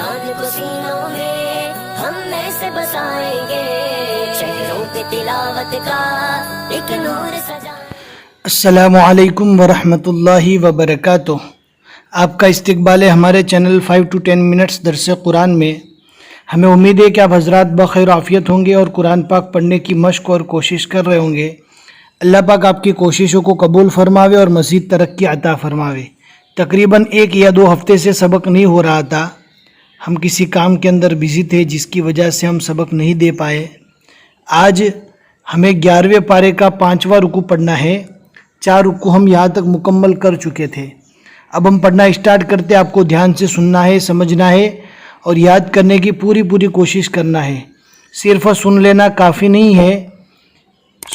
قرآن کو سینوں میں ہم ایسے بسائیں گے، چہروں پہ تلاوت کا ایک نور سجائیں۔ السلام علیکم ورحمۃ اللہ وبرکاتہ۔ آپ کا استقبال ہے ہمارے چینل 5 to 10 منٹس درس قرآن میں۔ ہمیں امید ہے کہ آپ حضرات بخیر عافیت ہوں گے اور قرآن پاک پڑھنے کی مشق اور کوشش کر رہے ہوں گے۔ اللہ پاک آپ کی کوششوں کو قبول فرماوے اور مزید ترقی عطا فرماوے۔ تقریباً 1 یا 2 ہفتے سے سبق نہیں ہو رہا تھا، ہم کسی کام کے اندر بزی تھے جس کی وجہ سے ہم سبق نہیں دے پائے۔ آج ہمیں 11ویں پارے کا 5واں رکوع پڑھنا ہے۔ 4 رکوع ہم یہاں تک مکمل کر چکے تھے۔ اب ہم پڑھنا اسٹارٹ کرتے، آپ کو دھیان سے سننا ہے، سمجھنا ہے اور یاد کرنے کی پوری کوشش کرنا ہے۔ صرف سن لینا کافی نہیں ہے،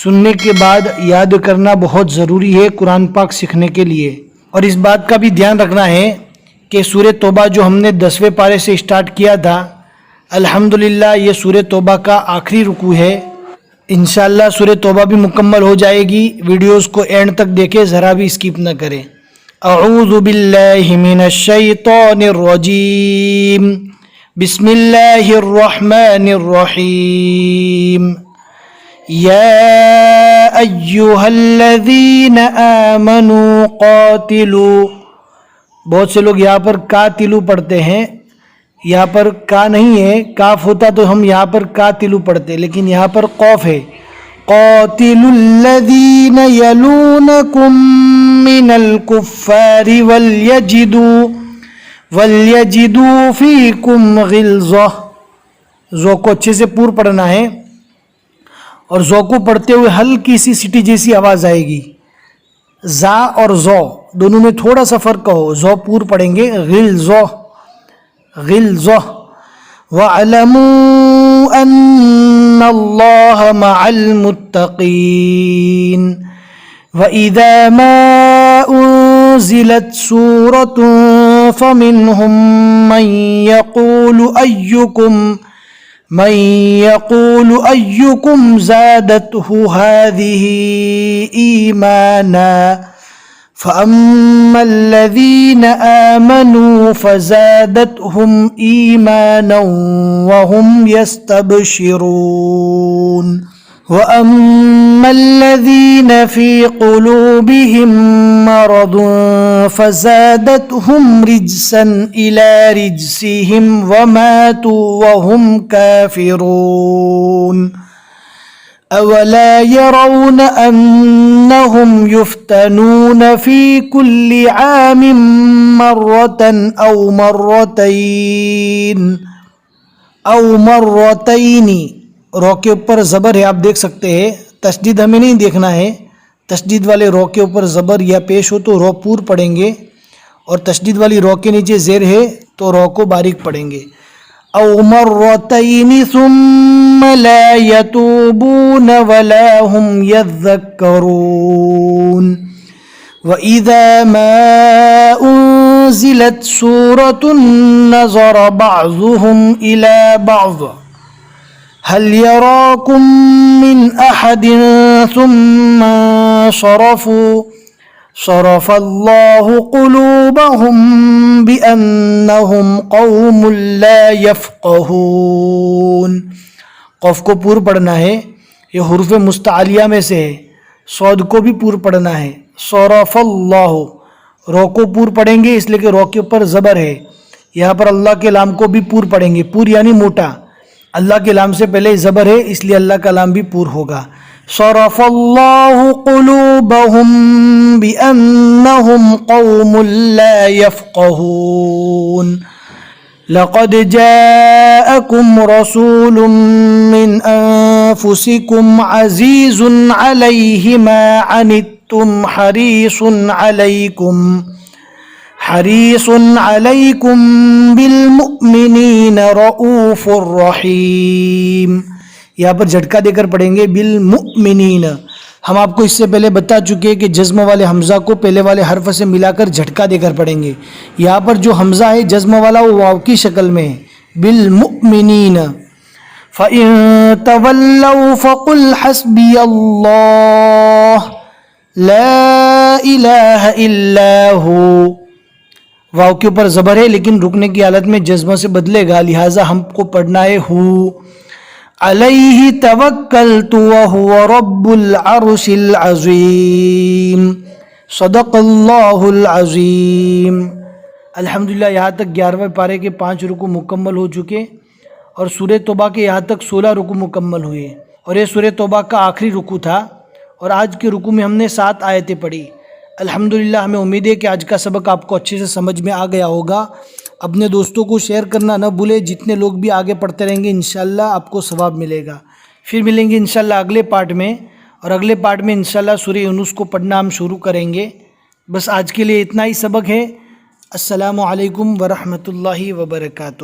سننے کے بعد یاد کرنا بہت ضروری ہے قرآن پاک سیکھنے کے لیے۔ اور اس بات کا بھی دھیان رکھنا ہے کہ سورہ توبہ جو ہم نے 10ویں پارے سے اسٹارٹ کیا تھا، الحمدللہ یہ سورہ توبہ کا آخری رکوع ہے۔ انشاءاللہ سورہ توبہ بھی مکمل ہو جائے گی۔ ویڈیوز کو اینڈ تک دیکھیں، ذرا بھی اسکپ نہ کریں۔ اعوذ باللہ من الشیطان الرجیم، بسم اللہ الرحمن الرحیم۔ یا ایہا الذین آمنوا قاتلوا، بہت سے لوگ یہاں پر قاتلوا پڑھتے ہیں، یہاں پر کا نہیں ہے، کاف ہوتا تو ہم یہاں پر قاتلوا پڑھتے، لیکن یہاں پر قوف ہے۔ قاتلوا الذین یلونکم من الکفار ولیجدوا فیکم غلظہ۔ ذو کو اچھے سے پور پڑھنا ہے، اور ذو کو پڑھتے ہوئے ہلکی سی سٹی جیسی آواز آئے گی۔ زا اور ذو دونوں میں تھوڑا سا فرق ہو، ذو پور پڑھیں گے، غلظہ غلظہ۔ وَاعْلَمُوا أَنَّ اللَّهَ مَعَ الْمُتَّقِينَ وَإِذَا مَا أُنزِلَتْ سُورَةٌ فَمِنْهُمْ مَنْ يَقُولُ أَيُّكُمْ زَادَتْهُ هَذِهِ إِيمَانًا فَأَمَّا الَّذِينَ آمَنُوا فَزَادَتْهُمْ إِيمَانًا وَهُمْ يَسْتَبْشِرُونَ وَأَمَّا الَّذِينَ فِي قُلُوبِهِم مَّرَضٌ فَزَادَتْهُمْ رِجْسًا إِلَى رِجْسِهِمْ وَمَاتُوا وَهُمْ كَافِرُونَ أَوَلَا يَرَوْنَ أَنَّهُمْ يُفْتَنُونَ فِي كُلِّ عَامٍ مَّرَّةً أَوْ مَرَّتَيْنِ۔ رو کے اوپر زبر ہے، آپ دیکھ سکتے ہیں، تشدید ہمیں نہیں دیکھنا ہے۔ تشدید والے رو کے اوپر زبر یا پیش ہو تو رو پور پڑھیں گے، اور تشدید والی رو کے نیچے زیر ہے تو رو کو باریک پڑھیں گے۔ او مرتین ثم لا یتوبون ولا هم یذکرون وَإِذَا مَا أُنزِلَتْ سُورَةٌ نَظَرَ بَعْضُهُمْ إِلَى بَعْضٍ هَلْ يَرَاكُمْ مِنْ أَحَدٍ ثُمَّ صَرَفَ اللَّهُ قُلُوبَهُمْ بِأَنَّهُمْ قَوْمٌ لَا يَفْقَهُونَ۔ قف کو پور پڑھنا ہے، یہ حروف مستعلیہ میں سے ہے۔ صاد کو بھی پور پڑھنا ہے، صرف اللہ۔ رو کو پور پڑھیں گے اس لیے کہ رو کے اوپر زبر ہے۔ یہاں پر اللہ کے لام کو بھی پور پڑھیں گے، پور یعنی موٹا۔ اللہ کے لام سے پہلے زبر ہے اس لیے اللہ کا لام بھی پور ہوگا۔ صرف اللہ قلوبہم بأنہم قوم لا یفقہون۔ لقد جاءکم رسول من انفسکم عزیز علیہ ما عنتم حریص علیکم بالمؤمنین رؤوف الرحیم۔ یہاں پر جھٹکا دے کر پڑھیں گے بالمؤمنین۔ ہم آپ کو اس سے پہلے بتا چکے کہ جزم والے حمزہ کو پہلے والے حرف سے ملا کر جھٹکا دے کر پڑھیں گے۔ یہاں پر جو حمزہ ہے جزم والا وہ واو کی شکل میں ہے، بالمؤمنین۔ فَإِن تَوَلَّوْا فَقُلْ حَسْبِيَ اللَّهُ لَا إِلَٰهَ إِلَّا هُوَ واو کے اوپر زبر ہے لیکن رکنے کی حالت میں جزمہ سے بدلے گا، لہٰذا ہم کو پڑھنا ہے ہو. علیہ توکلت وہو رب العرش العظیم. صدق اللہ العظیم. الحمدللہ یہاں تک 11ویں پارے کے 5 رکوع مکمل ہو چکے اور سورہ توبہ کے یہاں تک 16 رکوع مکمل ہوئے، اور یہ سورہ توبہ کا آخری رکوع تھا، اور آج کے رکوع میں ہم نے 7 آیتیں پڑھی. الحمدللہ ہمیں امید ہے کہ آج کا سبق آپ کو اچھے سے سمجھ میں آ گیا ہوگا. اپنے دوستوں کو شیئر کرنا نہ بھولے، جتنے لوگ بھی آگے پڑھتے رہیں گے انشاءاللہ آپ کو ثواب ملے گا. پھر ملیں گے انشاءاللہ اگلے پارٹ میں، اور اگلے پارٹ میں انشاءاللہ سورہ یونس کو پڑھنا ہم شروع کریں گے. بس آج کے لیے اتنا ہی سبق ہے. السلام علیکم ورحمۃ اللہ وبرکاتہ.